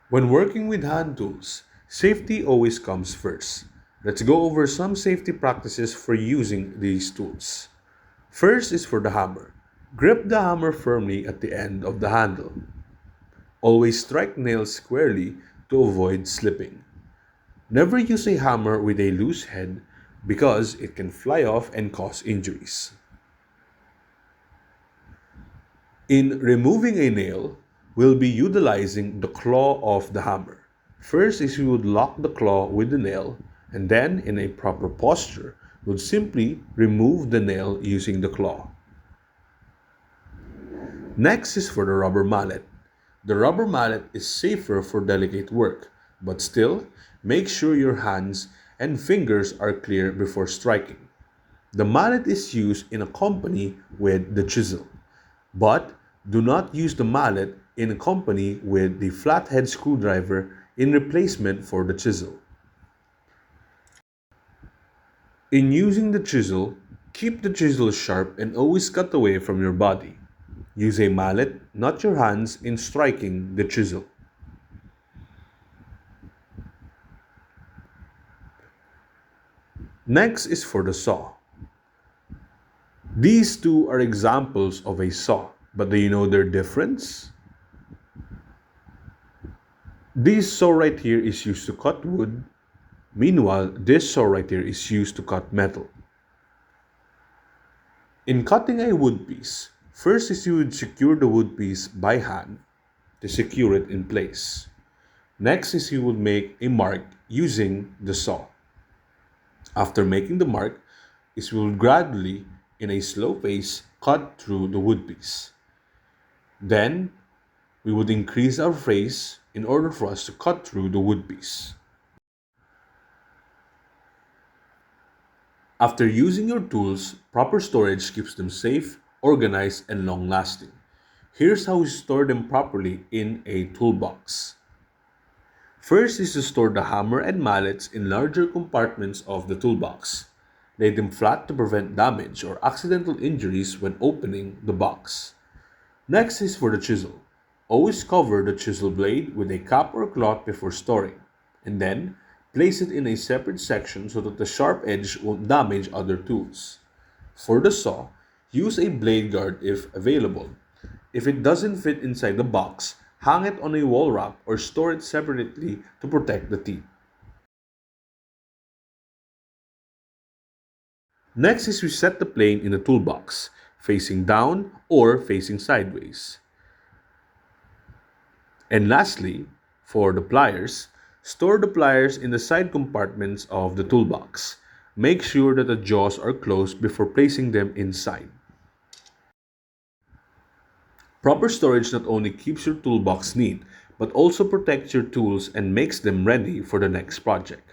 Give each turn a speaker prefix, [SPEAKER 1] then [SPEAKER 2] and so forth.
[SPEAKER 1] When working with hand tools, safety always comes first. Let's go over some safety practices for using these tools. First is for the hammer. Grip the hammer firmly at the end of the handle. Always strike nails squarely to avoid slipping. Never use a hammer with a loose head because it can fly off and cause injuries. In removing a nail, we'll be utilizing the claw of the hammer. First is we would lock the claw with the nail, and then in a proper posture, we'll simply remove the nail using the claw. Next is for the rubber mallet. The rubber mallet is safer for delicate work, but still, make sure your hands and fingers are clear before striking. The mallet is used in a company with the chisel, but do not use the mallet in company with the flathead screwdriver in replacement for the chisel. In using the chisel, keep the chisel sharp and always cut away from your body. Use a mallet, not your hands, in striking the chisel. Next is for the saw. These two are examples of a saw, but do you know their difference? This saw right here is used to cut wood. Meanwhile, this saw right here is used to cut metal. In cutting a wood piece, first is you would secure the wood piece by hand to secure it in place. Next is you would make a mark using the saw. After making the mark, is we will gradually, in a slow pace, cut through the wood piece. Then, we would increase our phrase in order for us to cut through the wood piece. After using your tools, proper storage keeps them safe, organized, and long lasting. Here's how we store them properly in a toolbox. First is to store the hammer and mallets in larger compartments of the toolbox. Lay them flat to prevent damage or accidental injuries when opening the box. Next is for the chisel. Always cover the chisel blade with a cap or cloth before storing, and then place it in a separate section so that the sharp edge won't damage other tools. For the saw, use a blade guard if available. If it doesn't fit inside the box, hang it on a wall rack or store it separately to protect the teeth. Next is we set the plane in the toolbox, facing down or facing sideways. And lastly, for the pliers, store the pliers in the side compartments of the toolbox. Make sure that the jaws are closed before placing them inside. Proper storage not only keeps your toolbox neat, but also protects your tools and makes them ready for the next project.